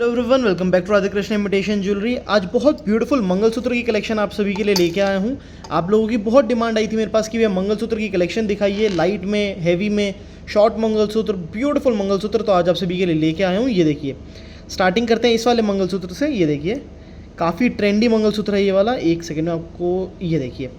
Hello everyone, welcome back to Radhe Krishna imitation jewellery. आज बहुत beautiful mangalsutra की कलेक्शन आप सभी के लिए लेके आया हूँ। आप लोगों की बहुत डिमांड आई थी मेरे पास कि भैया मंगलसूत्र की कलेक्शन दिखाइए, लाइट में, हैवी में, शॉर्ट मंगलसूत्र, ब्यूटीफुल मंगलसूत्र। तो आज आप सभी के लिए लेके आया हूँ। ये देखिए, स्टार्टिंग करते हैं इस वाले मंगलसूत्र से। ये देखिए, काफ़ी ट्रेंडी मंगलसूत्र है ये वाला। एक सेकेंड में आपको ये देखिए,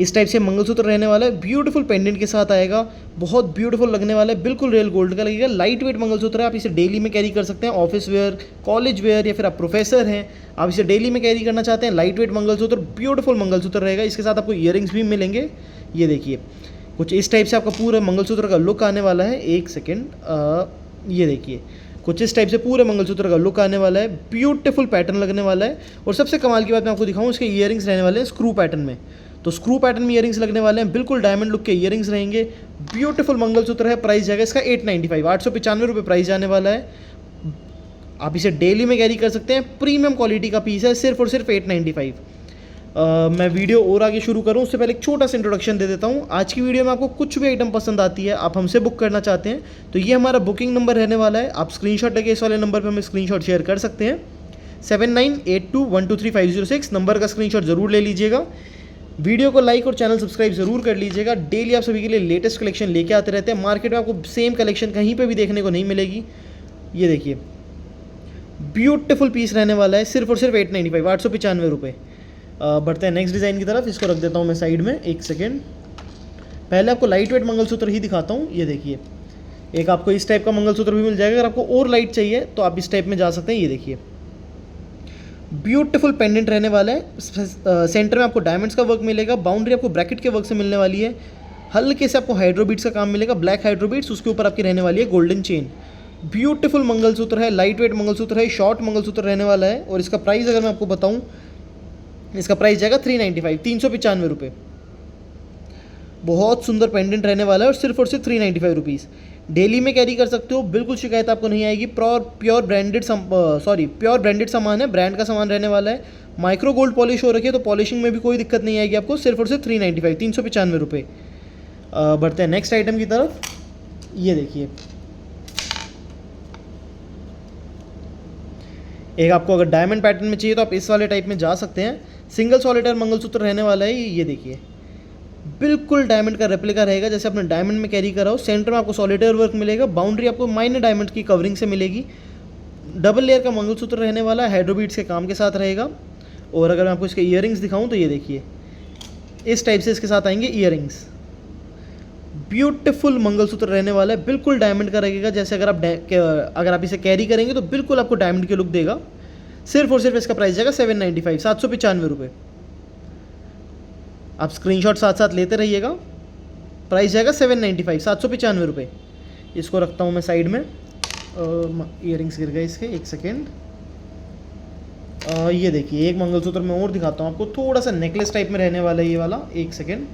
इस टाइप से मंगलसूत्र रहने वाला है। ब्यूटीफुल पेंडेंट के साथ आएगा, बहुत ब्यूटीफुल लगने वाला है, बिल्कुल रियल गोल्ड का लगेगा। लाइट वेट मंगलसूत्र है, आप इसे डेली में कैरी कर सकते हैं, ऑफिस वेयर, कॉलेज वेयर, या फिर आप प्रोफेसर हैं, आप इसे डेली में कैरी करना चाहते हैं। Light weight mangalsutra, beautiful mangalsutra रहेगा। इसके साथ आपको ईयरिंग्स भी मिलेंगे। ये देखिए, कुछ इस टाइप से आपका पूरा मंगलसूत्र का लुक आने वाला है। एक सेकेंड, ये देखिए, कुछ इस टाइप से पूरे मंगलसूत्र का लुक आने वाला है। ब्यूटीफुल पैटर्न लगने वाला है। और सबसे कमाल की बात मैं आपको दिखाऊं, इसके ईयरिंग्स रहने वाले हैं स्क्रू पैटर्न में। तो स्क्रू पैटर्न में ईयरिंग्स लगने वाले हैं, बिल्कुल डायमंड लुक के ईयरिंग्स रहेंगे। ब्यूटीफुल मंगलसूत्र है। प्राइस जाएगा इसका 895, 895 रुपये प्राइस जाने वाला है। आप इसे डेली में कैरी कर सकते हैं। प्रीमियम क्वालिटी का पीस है, सिर्फ और सिर्फ 895। मैं वीडियो और आगे शुरू करूं उससे पहले एक छोटा सा इंट्रोडक्शन दे देता हूं। आज की वीडियो में आपको कुछ भी आइटम पसंद आती है, आप हमसे बुक करना चाहते हैं, तो ये हमारा बुकिंग नंबर रहने वाला है। आप स्क्रीनशॉट लेके इस वाले नंबर पर हमें स्क्रीनशॉट शेयर कर सकते हैं। 7982123506 नंबर का स्क्रीनशॉट जरूर ले लीजिएगा। वीडियो को लाइक और चैनल सब्सक्राइब जरूर कर लीजिएगा। डेली आप सभी के लिए लेटेस्ट कलेक्शन लेके आते रहते हैं। मार्केट में आपको सेम कलेक्शन कहीं पे भी देखने को नहीं मिलेगी। ये देखिए, ब्यूटीफुल पीस रहने वाला है, सिर्फ और सिर्फ 895, 895 रुपये। बढ़ते हैं नेक्स्ट डिज़ाइन की तरफ। इसको रख देता हूँ मैं साइड में। एक सेकेंड, पहले आपको लाइट वेट मंगलसूत्र ही दिखाता हूँ। ये देखिए, एक आपको इस टाइप का मंगलसूत्र भी मिल जाएगा। अगर आपको और लाइट चाहिए तो आप इस टाइप में जा सकते हैं। ये देखिए, ब्यूटीफुल पेंडेंट रहने वाला है। सेंटर में आपको डायमंड्स का वर्क मिलेगा। बाउंड्री आपको ब्रैकेट के वर्क से मिलने वाली है। हल्के से आपको हाइड्रोबीट्स का काम मिलेगा, ब्लैक हाइड्रोबीट्स। उसके ऊपर आपकी रहने वाली है गोल्डन चेन। ब्यूटीफुल मंगलसूत्र है, लाइट वेट मंगलसूत्र है, शॉर्ट मंगलसूत्र रहने वाला है। और इसका प्राइस अगर मैं आपको बताऊं, इसका प्राइस जाएगा 395, 395 रुपये। बहुत सुंदर पेंडेंट रहने वाला है और सिर्फ 395 रुपीज़। डेली में कैरी कर सकते हो, बिल्कुल शिकायत आपको नहीं आएगी। प्योर ब्रांडेड सामान है, ब्रांड का सामान रहने वाला है। माइक्रो गोल्ड पॉलिश हो रखी है, तो पॉलिशिंग में भी कोई दिक्कत नहीं आएगी आपको। सिर्फ और सिर्फ 395, 395 रुपये। बढ़ते हैं नेक्स्ट आइटम की तरफ। ये देखिए, एक आपको अगर डायमंड पैटर्न में चाहिए तो आप इस वाले टाइप में जा सकते हैं। सिंगल सॉलिटर मंगलसूत्र रहने वाला है। ये देखिए, बिल्कुल डायमंड का रेप्लिका रहेगा, जैसे आपने डायमंड में कैरी करा हो। सेंटर में आपको सॉलिटेयर वर्क मिलेगा। बाउंड्री आपको माइनर डायमंड की कवरिंग से मिलेगी। डबल लेयर का मंगलसूत्र रहने वाला है, हाइड्रोबीट्स के काम के साथ रहेगा। और अगर मैं आपको इसके ईयरिंग्स दिखाऊं तो ये देखिए, इस टाइप से इसके साथ आएंगे ईयरिंग्स। ब्यूटीफुल मंगलसूत्र रहने वाला है, बिल्कुल डायमंड का रहेगा। जैसे अगर आप इसे कैरी करेंगे तो बिल्कुल आपको डायमंड के लुक देगा। सिर्फ और सिर्फ इसका प्राइस जाएगा 795, 795 रुपये। आप स्क्रीनशॉट साथ साथ लेते रहिएगा। प्राइस जाएगा 795, 795 रुपये। इसको रखता हूँ मैं साइड में। ईयरिंग्स गिर गए इसके, एक सेकेंड। ये देखिए, एक मंगलसूत्र मैं और दिखाता हूँ आपको, थोड़ा सा नेकलेस टाइप में रहने वाला है ये वाला। एक सेकेंड,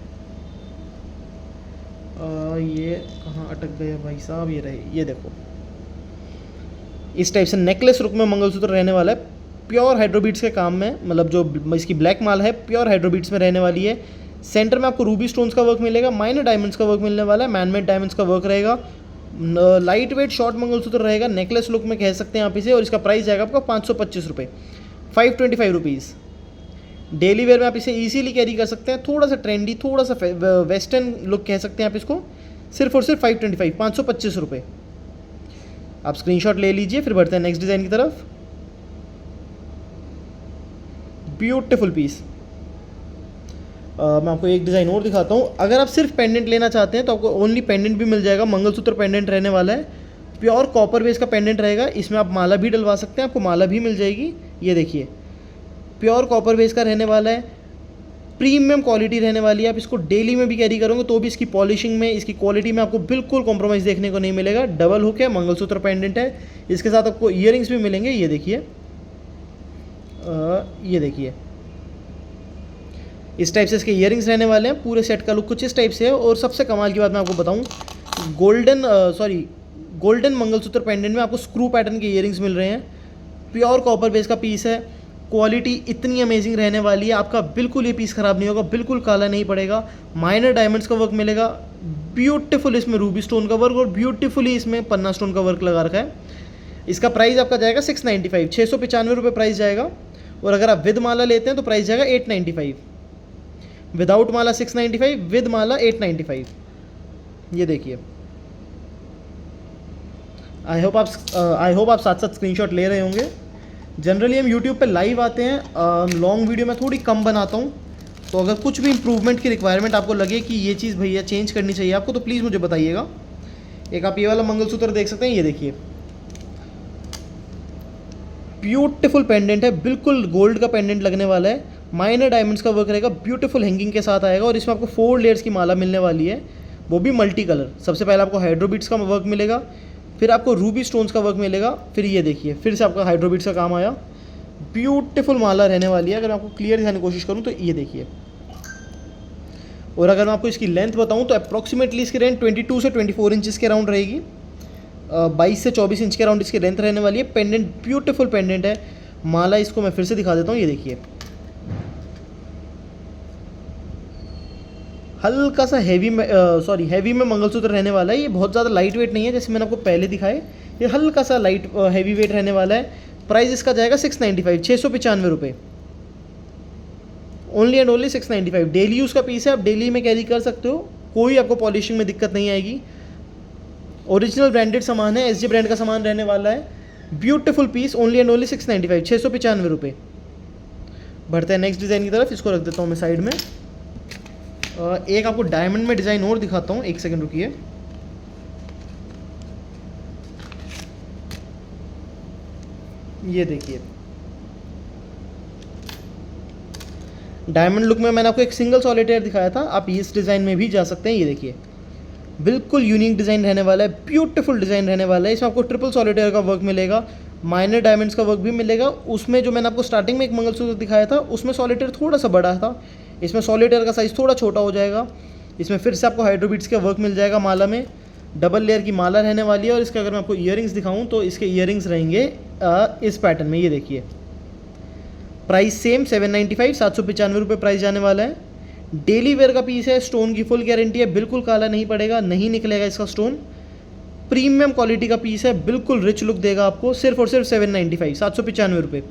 ये कहाँ अटक गया भाई साहब? ये रहे, ये देखो, इस टाइप से नेकलेस रुक में मंगलसूत्र रहने वाला है। प्योर हाइड्रोबीट्स के काम में, मतलब जो इसकी ब्लैक माल है प्योर हाइड्रोबीट्स में रहने वाली है। सेंटर में आपको रूबी स्टोन्स का वर्क मिलेगा, माइनर डायमंड्स का वर्क मिलने वाला है, मैनमेड डायमंड्स का वर्क रहेगा। लाइट वेट शॉर्ट मंगलसूत्र रहेगा, नेकलेस लुक में कह सकते हैं आप इसे। और इसका प्राइस जाएगा आपका 525 रुपये, 525 रुपीज़। डेली वेयर में आप इसे इजीली कैरी कर सकते हैं। थोड़ा सा ट्रेंडी, थोड़ा सा वेस्टर्न लुक कह सकते हैं आप इसको। सिर्फ और सिर्फ 525, 525 रुपये। आप स्क्रीनशॉट ले लीजिए। फिर बढ़ते हैं नेक्स्ट डिज़ाइन की तरफ। Beautiful piece. मैं आपको एक डिज़ाइन और दिखाता हूँ। अगर आप सिर्फ पेंडेंट लेना चाहते हैं तो आपको ओनली पेंडेंट भी मिल जाएगा। मंगलसूत्र पेंडेंट रहने वाला है, प्योर कॉपर बेस का पेंडेंट रहेगा। इसमें आप माला भी डलवा सकते हैं, आपको माला भी मिल जाएगी। ये देखिए, प्योर कॉपर बेस का रहने वाला है, प्रीमियम क्वालिटी रहने वाली है। आप इसको डेली में भी कैरी करोगे तो भी इसकी पॉलिशिंग में, इसकी क्वालिटी में आपको बिल्कुल कॉम्प्रोमाइज़ देखने को नहीं मिलेगा। डबल हुक है, मंगलसूत्र पेंडेंट है। इसके साथ आपको ईयरिंग्स भी मिलेंगे। ये देखिए, ये देखिए, इस टाइप से इसके ईयरिंग्स रहने वाले हैं। पूरे सेट का लुक कुछ इस टाइप से है। और सबसे कमाल की बात मैं आपको बताऊं, गोल्डन मंगलसूत्र पेंडेंट में आपको स्क्रू पैटर्न के ईयरिंग्स मिल रहे हैं। प्योर कॉपर बेस का पीस है। क्वालिटी इतनी अमेजिंग रहने वाली है, आपका बिल्कुल ये पीस ख़राब नहीं होगा, बिल्कुल काला नहीं पड़ेगा। माइनर डायमंड्स का वर्क मिलेगा। ब्यूटीफुल इसमें रूबी स्टोन का वर्क और ब्यूटीफुली इसमें पन्ना स्टोन का वर्क लगा रखा है। इसका प्राइस आपका जाएगा 695, 695 रुपये प्राइस जाएगा। और अगर आप विद माला लेते हैं तो प्राइस जाएगा 895। विदाउट माला 695, विद माला 895। ये देखिए। आई होप आप साथ साथ स्क्रीनशॉट ले रहे होंगे। जनरली हम यूट्यूब पे लाइव आते हैं, लॉन्ग वीडियो में थोड़ी कम बनाता हूँ, तो अगर कुछ भी इंप्रूवमेंट की रिक्वायरमेंट आपको लगे कि ये चीज़ भैया चेंज करनी चाहिए आपको, तो प्लीज़ मुझे बताइएगा। एक आप ये वाला मंगलसूत्र देख सकते हैं, ये देखिए, ब्यूटीफुल पेंडेंट है, बिल्कुल गोल्ड का पेंडेंट लगने वाला है, माइनर डायमंड्स का वर्क रहेगा, ब्यूटीफुल हैंगिंग के साथ आएगा और इसमें आपको 4 लेयर्स की माला मिलने वाली है, वो भी मल्टी कलर। सबसे पहले आपको हाइड्रोबीट्स का वर्क मिलेगा, फिर आपको रूबी स्टोन्स का वर्क मिलेगा, फिर ये देखिए फिर से आपका हाइड्रोबीट्स का काम आया। ब्यूटीफुल माला रहने वाली है। अगर मैं आपको क्लियर दिखाने की कोशिश करूँ तो ये देखिए। और अगर मैं आपको इसकी लेंथ बताऊँ तो अप्रॉक्सीमेटली इसकी रेंज 22 से 24 इंचज़ के अराउंड रहेगी। 22 से 24 इंच के अराउंड इसकी लेंथ रहने वाली है। पेंडेंट ब्यूटीफुल पेंडेंट है। माला इसको मैं फिर से दिखा देता हूँ, ये देखिए, हल्का सा हैवी में मंगलसूत्र रहने वाला है। ये बहुत ज़्यादा लाइट वेट नहीं है, जैसे मैंने आपको पहले दिखाए, ये हल्का सा हैवी वेट रहने वाला है। प्राइस इसका जाएगा 695, 695 रुपये, only and only 695। Daily use का पीस है, आप डेली में कैरी कर सकते हो, कोई आपको पॉलिशिंग में दिक्कत नहीं आएगी। ओरिजिनल ब्रांडेड सामान है, SG ब्रांड का सामान रहने वाला है। Beautiful piece, only and only 695, 695 रुपये। बढ़ते हैं नेक्स्ट डिज़ाइन की तरफ। इसको रख देता हूँ मैं साइड में। एक आपको डायमंड में डिज़ाइन और दिखाता हूँ, एक सेकंड रुकिए। ये देखिए, डायमंड लुक में मैंने आपको एक सिंगल सॉलिटेयर दिखाया था, आप इस डिज़ाइन में भी जा सकते हैं। ये देखिए, बिल्कुल यूनिक डिज़ाइन रहने वाला है, ब्यूटीफुल डिज़ाइन रहने वाला है। इसमें आपको ट्रिपल सॉलिटेयर का वर्क मिलेगा, माइनर डायमंड्स का वर्क भी मिलेगा। उसमें जो मैंने आपको स्टार्टिंग में एक मंगलसूत्र दिखाया था, उसमें सॉलिटेयर थोड़ा सा बड़ा था, इसमें सॉलिटेयर का साइज़ थोड़ा छोटा हो जाएगा। इसमें फिर से आपको हाइड्रोबीट्स का वर्क मिल जाएगा माला में, डबल लेयर की माला रहने वाली है। और इसके अगर मैं आपको ईयरिंग्स दिखाऊं तो इसके ईयरिंग्स रहेंगे इस पैटर्न में। ये देखिए, प्राइस सेम 795, 795 रुपये प्राइस जाने वाला है। डेली वेयर का पीस है, स्टोन की फुल गारंटी है, बिल्कुल काला नहीं पड़ेगा, नहीं निकलेगा इसका स्टोन। प्रीमियम क्वालिटी का पीस है, बिल्कुल रिच लुक देगा आपको। सिर्फ और सिर्फ 795, 795 रुपये।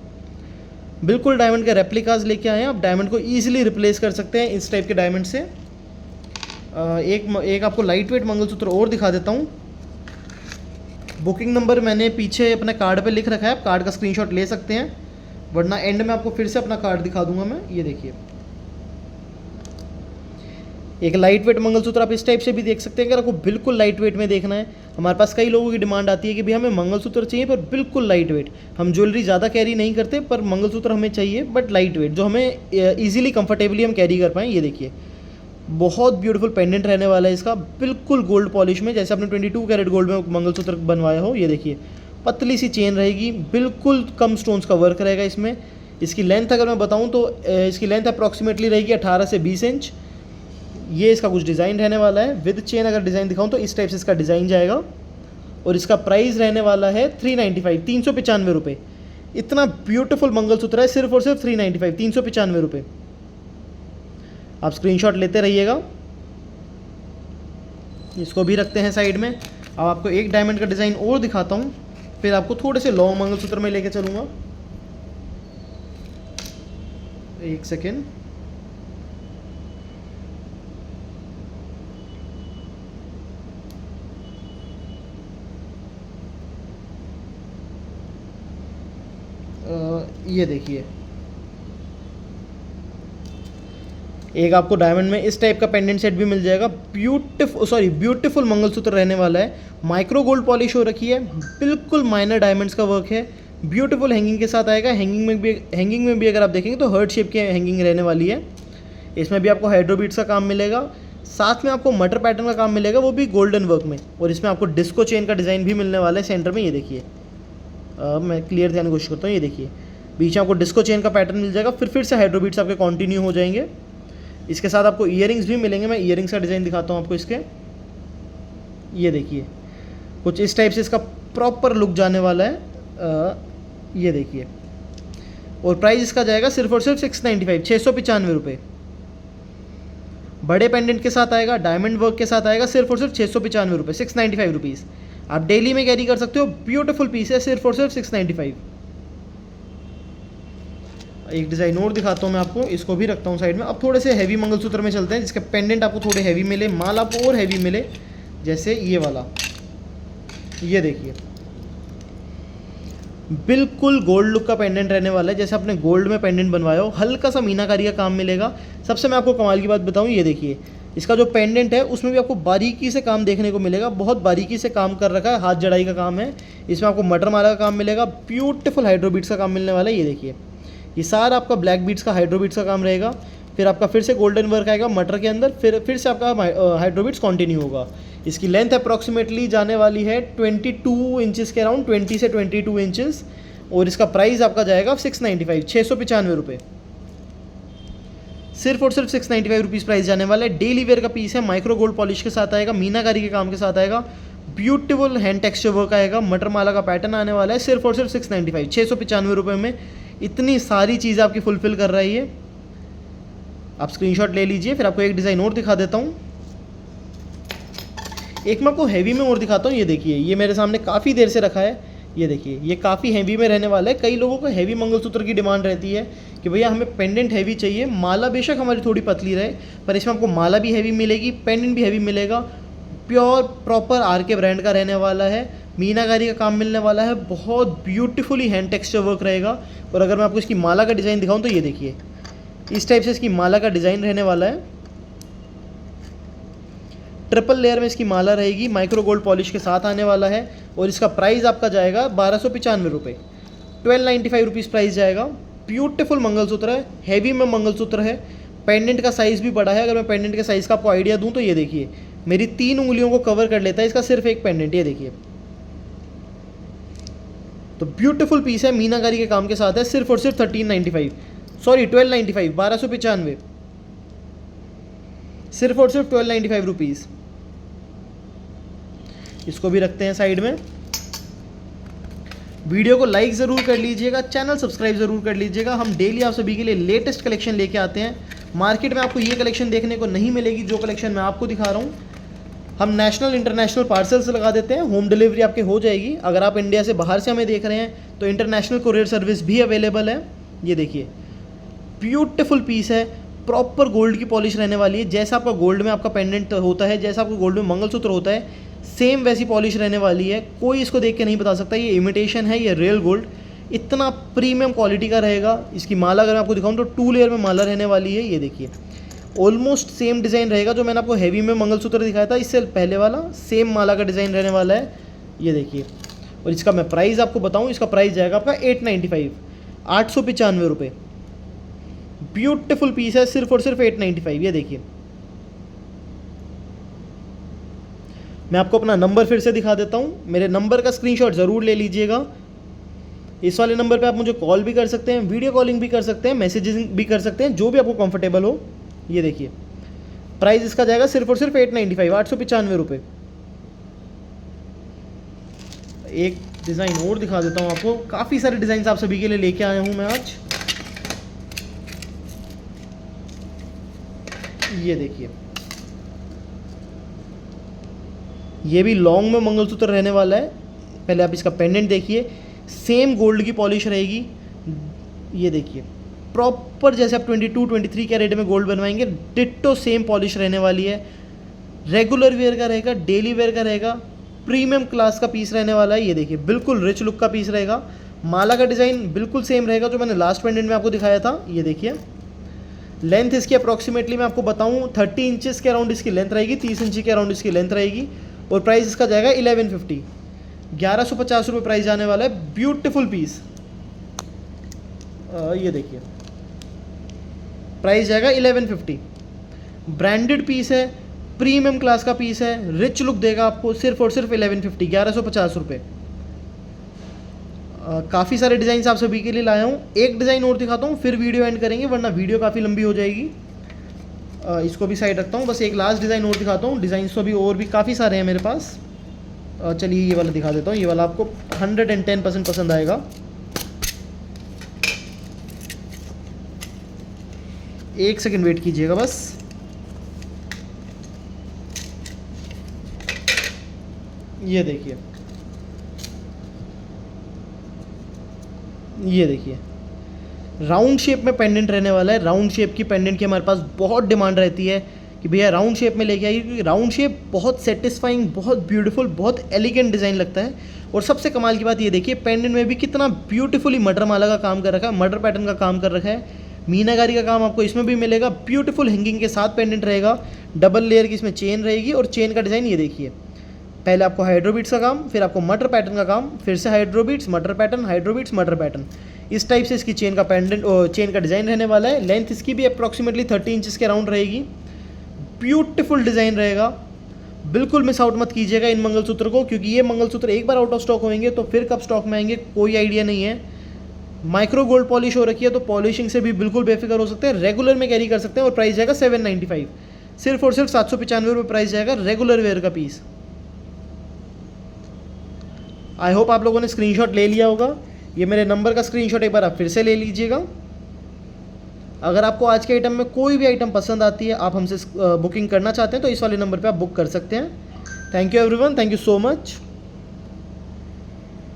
बिल्कुल डायमंड के रेप्लिकाज लेके आए हैं, आप डायमंड को ईजिली रिप्लेस कर सकते हैं इस टाइप के डायमंड से। एक आपको लाइट वेट मंगलसूत्र और दिखा देता हूँ। बुकिंग नंबर मैंने पीछे अपने कार्ड पे लिख रखा है, आप कार्ड का स्क्रीनशॉट ले सकते हैं, वरना एंड में आपको फिर से अपना कार्ड दिखा दूंगा मैं। ये देखिए, एक लाइट वेट मंगलसूत्र आप इस टाइप से भी देख सकते हैं। अगर आपको बिल्कुल लाइट वेट में देखना है, हमारे पास कई लोगों की डिमांड आती है कि भैया हमें मंगलसूत्र चाहिए पर बिल्कुल लाइट वेट। हम ज्वेलरी ज़्यादा कैरी नहीं करते, पर मंगलसूत्र हमें चाहिए बट लाइट वेट, जो हमें ईजिली कंफर्टेबली हम कैरी कर पाएँ। ये देखिए, बहुत ब्यूटीफुल पेंडेंट रहने वाला है इसका, बिल्कुल गोल्ड पॉलिश में, जैसे आपने 22 कैरेट गोल्ड में मंगलसूत्र बनवाया हो। ये देखिए, पतली सी चेन रहेगी, बिल्कुल कम स्टोन्स का वर्क रहेगा इसमें। इसकी लेंथ अगर मैं बताऊं तो इसकी लेंथ अप्रॉक्सीमेटली रहेगी 18 से 20 इंच। ये इसका कुछ डिज़ाइन रहने वाला है। विद चेन अगर डिज़ाइन दिखाऊं तो इस टाइप से इसका डिज़ाइन जाएगा। और इसका प्राइस रहने वाला है 395, 395 रुपये। इतना ब्यूटीफुल मंगलसूत्र है, सिर्फ और सिर्फ 395, 395 रुपये। आप स्क्रीनशॉट लेते रहिएगा। इसको भी रखते हैं साइड में। अब आपको एक डायमंड का डिज़ाइन और दिखाता हूँ, फिर आपको थोड़े से लॉन्ग मंगलसूत्र में लेके चलूँगा। एक सेकेंड। ये देखिए, एक आपको डायमंड में इस टाइप का पेंडेंट सेट भी मिल जाएगा। ब्यूटीफुल मंगलसूत्र रहने वाला है। माइक्रो गोल्ड पॉलिश हो रखी है, बिल्कुल माइनर डायमंड्स का वर्क है, ब्यूटीफुल हैंगिंग के साथ आएगा। हैंगिंग में भी अगर आप देखेंगे तो हर्ट शेप की हैंगिंग रहने वाली है। इसमें भी आपको हाइड्रोबीट्स का काम मिलेगा, साथ में आपको मटर पैटर्न का काम मिलेगा, वो भी गोल्डन वर्क में। और इसमें आपको डिस्को चेन का डिज़ाइन भी मिलने वाला है सेंटर में। ये देखिए, मैं क्लियर ध्यान की कोशिश करता हूँ। ये देखिए, बीच में आपको डिस्को चेन का पैटर्न मिल जाएगा, फिर से हाइड्रोबीट्स आपके कंटिन्यू हो जाएंगे। इसके साथ आपको ईयरिंग्स भी मिलेंगे। मैं ईयरिंग्स का डिज़ाइन दिखाता हूँ आपको इसके। ये देखिए, कुछ इस टाइप से इसका प्रॉपर लुक जाने वाला है। ये देखिए, और प्राइस इसका जाएगा सिर्फ और सिर्फ 695, 695 रुपये। बड़े पेंडेंट के साथ आएगा, डायमंड वर्क के साथ आएगा, सिर्फ और सिर्फ 695 रुपये, 695 रुपीज़। आप डेली में कैरी कर सकते हो। ब्यूटीफुल पीस है, सिर्फ और सिर्फ 695। एक डिज़ाइन और दिखाता हूँ मैं आपको, इसको भी रखता हूँ साइड में। अब थोड़े से हैवी मंगलसूत्र में चलते हैं, जिसके पेंडेंट आपको थोड़े हैवी मिले, माल आपको और हैवी मिले। जैसे ये वाला, ये देखिए बिल्कुल गोल्ड लुक का पेंडेंट रहने वाला है। जैसे आपने गोल्ड में पेंडेंट बनवाया हो, हल्का सा मीनाकारी का काम मिलेगा। सबसे मैं आपको कमाल की बात बताऊं, ये देखिए इसका जो पेंडेंट है उसमें भी आपको बारीकी से काम देखने को मिलेगा। बहुत बारीकी से काम कर रखा है, हाथ जड़ाई का काम है। इसमें आपको मटर माला का काम मिलेगा, ब्यूटीफुल हाइड्रोबीट्स का काम मिलने वाला है। ये देखिए ये सारा आपका ब्लैक बीट्स का हाइड्रोबीट्स का काम रहेगा। फिर आपका फिर से गोल्डन वर्क आएगा मटर के अंदर, फिर से आपका हाइड्रोबीट्स कंटिन्यू होगा। इसकी लेंथ अप्रॉक्सीमेटली जाने वाली है 22 इंचज़ के अराउंड, 20 से 22 इंचज़। और इसका प्राइस आपका जाएगा 695, 695 रुपये। सिर्फ और सिर्फ 695 रुपीज़ प्राइस जाने वाला है। डेली वेयर का पीस है, माइक्रो गोल्ड पॉलिश के साथ आएगा, मीनाकारी के काम के साथ आएगा, ब्यूटीफुल हैंड टेक्सचर वर्क आएगा, मटर माला का पैटर्न आने वाला है। सिर्फ और सिर्फ 695, 695 रुपये में इतनी सारी चीज़ आपकी फुलफिल कर रही है। आप स्क्रीनशॉट ले लीजिए। फिर आपको एक डिज़ाइन और दिखा देता हूँ। एक मैं आपको हैवी में और दिखाता हूँ। ये देखिए ये मेरे सामने काफ़ी देर से रखा है। ये देखिए ये काफ़ी हैवी में रहने वाला है। कई लोगों को हैवी मंगलसूत्र की डिमांड रहती है कि भैया हमें पेंडेंट हैवी चाहिए। माला बेशक हमारी थोड़ी पतली रहे, पर इसमें आपको माला भी हैवी मिलेगी, पेंडेंट भी हैवी मिलेगा। प्योर प्रॉपर RK ब्रांड का रहने वाला है, मीनाकारी का काम मिलने वाला है, बहुत ब्यूटीफुली हैंड टेक्सचर वर्क रहेगा। और अगर मैं आपको इसकी माला का डिज़ाइन दिखाऊँ तो ये देखिए इस टाइप से इसकी माला का डिज़ाइन रहने वाला है। ट्रिपल लेयर में इसकी माला रहेगी, माइक्रो गोल्ड पॉलिश के साथ आने वाला है। और इसका प्राइस आपका जाएगा 1295 रुपये, 1295 रुपीज़ प्राइस जाएगा। ब्यूटीफुल मंगलसूत्र है, हैवी में मंगलसूत्र है। पेंडेंट का साइज़ भी बड़ा है। अगर मैं पेंडेंट के साइज़ का आपको आइडिया दूं तो ये देखिए मेरी 3 उंगलियों को कवर कर लेता है इसका सिर्फ एक पेंडेंट। ये देखिए तो ब्यूटीफुल पीस है, मीनाकारी के काम के साथ है। सिर्फ और सिर्फ 1395, सॉरी 1295, 1295, सिर्फ और सिर्फ 1295 रुपीज़। इसको भी रखते हैं साइड में। वीडियो को लाइक ज़रूर कर लीजिएगा, चैनल सब्सक्राइब ज़रूर कर लीजिएगा। हम डेली आप सभी के लिए लेटेस्ट कलेक्शन लेके आते हैं। मार्केट में आपको ये कलेक्शन देखने को नहीं मिलेगी जो कलेक्शन मैं आपको दिखा रहा हूँ। हम नेशनल इंटरनेशनल पार्सल्स लगा देते हैं, होम डिलीवरी आपके हो जाएगी। अगर आप इंडिया से बाहर से हमें देख रहे हैं तो इंटरनेशनल कोरियर सर्विस भी अवेलेबल है। ये देखिए ब्यूटीफुल पीस है, प्रॉपर गोल्ड की पॉलिश रहने वाली है। जैसा आपका गोल्ड में आपका पेंडेंट होता है, जैसा आपका गोल्ड में मंगलसूत्र होता है, सेम वैसी पॉलिश रहने वाली है। कोई इसको देख के नहीं बता सकता ये इमिटेशन है, ये रियल गोल्ड। इतना प्रीमियम क्वालिटी का रहेगा। इसकी माला अगर मैं आपको दिखाऊं तो 2 लेयर में माला रहने वाली है। ये देखिए ऑलमोस्ट सेम डिज़ाइन रहेगा जो मैंने आपको हैवी में मंगलसूत्र दिखाया था, इससे पहले वाला सेम माला का डिज़ाइन रहने वाला है। ये देखिए और इसका मैं प्राइस आपको बताऊँ, इसका प्राइस जाएगा आपका 895, 895 रुपये। ब्यूटीफुल पीस है, सिर्फ और सिर्फ 895। ये देखिए मैं आपको अपना नंबर फिर से दिखा देता हूँ। मेरे नंबर का स्क्रीनशॉट ज़रूर ले लीजिएगा। इस वाले नंबर पे आप मुझे कॉल भी कर सकते हैं, वीडियो कॉलिंग भी कर सकते हैं, मैसेजिंग भी कर सकते हैं, जो भी आपको कंफर्टेबल हो। ये देखिए प्राइस इसका जाएगा सिर्फ और सिर्फ 895, 895 रुपये। एक डिज़ाइन और दिखा देता हूँ आपको। काफ़ी सारे डिज़ाइन आप सभी के लिए लेके आया हूँ मैं आज। ये देखिए ये भी लॉन्ग में मंगलसूत्र रहने वाला है। पहले आप इसका पेंडेंट देखिए, सेम गोल्ड की पॉलिश रहेगी। ये देखिए प्रॉपर जैसे आप 22-23 कैरेट में गोल्ड बनवाएंगे, डिट्टो सेम पॉलिश रहने वाली है। रेगुलर वेयर का रहेगा, डेली वेयर का रहेगा, प्रीमियम क्लास का पीस रहने वाला है। ये देखिए बिल्कुल रिच लुक का पीस रहेगा। माला का डिज़ाइन बिल्कुल सेम रहेगा जो मैंने लास्ट पेंडेंट में आपको दिखाया था। ये देखिए लेंथ इसकी अप्रॉक्सीमेटली मैं आपको बताऊं 30 इंचज़ के अराउंड इसकी लेंथ रहेगी, 30 इंच के अराउंड इसकी लेंथ रहेगी। और प्राइस इसका जाएगा 1150, 1150 रुपये प्राइस जाने वाला है। Beautiful piece. ये देखिए प्राइस जाएगा 1150। ब्रांडेड पीस है, प्रीमियम क्लास का पीस है, रिच लुक देगा आपको। सिर्फ और सिर्फ 1150, 1150 रुपये। काफ़ी सारे डिज़ाइन आप सभी के लिए लाया हूँ। एक डिज़ाइन और दिखाता हूँ फिर वीडियो एंड करेंगे, वरना वीडियो काफ़ी लंबी हो जाएगी। इसको भी साइड रखता हूँ। बस एक लास्ट डिज़ाइन और दिखाता हूँ। डिज़ाइन तो भी और भी काफ़ी सारे हैं मेरे पास। चलिए ये वाला दिखा देता हूँ। ये वाला आपको 110% पसंद आएगा। एक सेकंड वेट कीजिएगा बस। ये देखिए ये देखिए राउंड शेप में पेंडेंट रहने वाला है। राउंड शेप की पेंडेंट की हमारे पास बहुत डिमांड रहती है कि भैया राउंड शेप में लेके आइए, क्योंकि राउंड शेप बहुत सेटिस्फाइंग, बहुत ब्यूटीफुल, बहुत एलिगेंट डिज़ाइन लगता है। और सबसे कमाल की बात ये देखिए पेंडेंट में भी कितना ब्यूटीफुली मटर माला का काम कर रखा है, मटर पैटर्न का काम कर रखा है, मीनाकारी का काम आपको इसमें भी मिलेगा। ब्यूटीफुल हैंगिंग के साथ पेंडेंट रहेगा, डबल लेयर की इसमें चेन रहेगी और चेन का डिज़ाइन ये देखिए, पहले आपको हाइड्रोबीट्स का काम, फिर आपको मटर पैटर्न का काम, फिर से हाइड्रोबीट्स मटर पैटर्न, हाइड्रोबीट्स मटर पैटर्न, इस टाइप से इसकी चेन का पेंडेंट चेन का डिज़ाइन रहने वाला है। लेंथ इसकी भी अप्रॉक्सीमेटली 30 इंचेस के अराउंड रहेगी। ब्यूटीफुल डिज़ाइन रहेगा, बिल्कुल मिस आउट मत कीजिएगा इन मंगलसूत्र को, क्योंकि ये मंगलसूत्र एक बार आउट ऑफ स्टॉक होंगे तो फिर कब स्टॉक में आएंगे कोई आइडिया नहीं है। माइक्रो गोल्ड पॉलिश हो रखी है तो पॉलिशिंग से भी बिल्कुल बेफिक्र हो सकते हैं, रेगुलर में कैरी कर सकते हैं। और प्राइस जाएगा 795, सिर्फ और सिर्फ 795 रुपये प्राइस जाएगा रेगुलर वेयर का पीस। आई होप आप लोगों ने स्क्रीनशॉट ले लिया होगा। ये मेरे नंबर का स्क्रीनशॉट एक बार आप फिर से ले लीजिएगा। अगर आपको आज के आइटम में कोई भी आइटम पसंद आती है, आप हमसे बुकिंग करना चाहते हैं तो इस वाले नंबर पे आप बुक कर सकते हैं। Thank you everyone, thank you so much.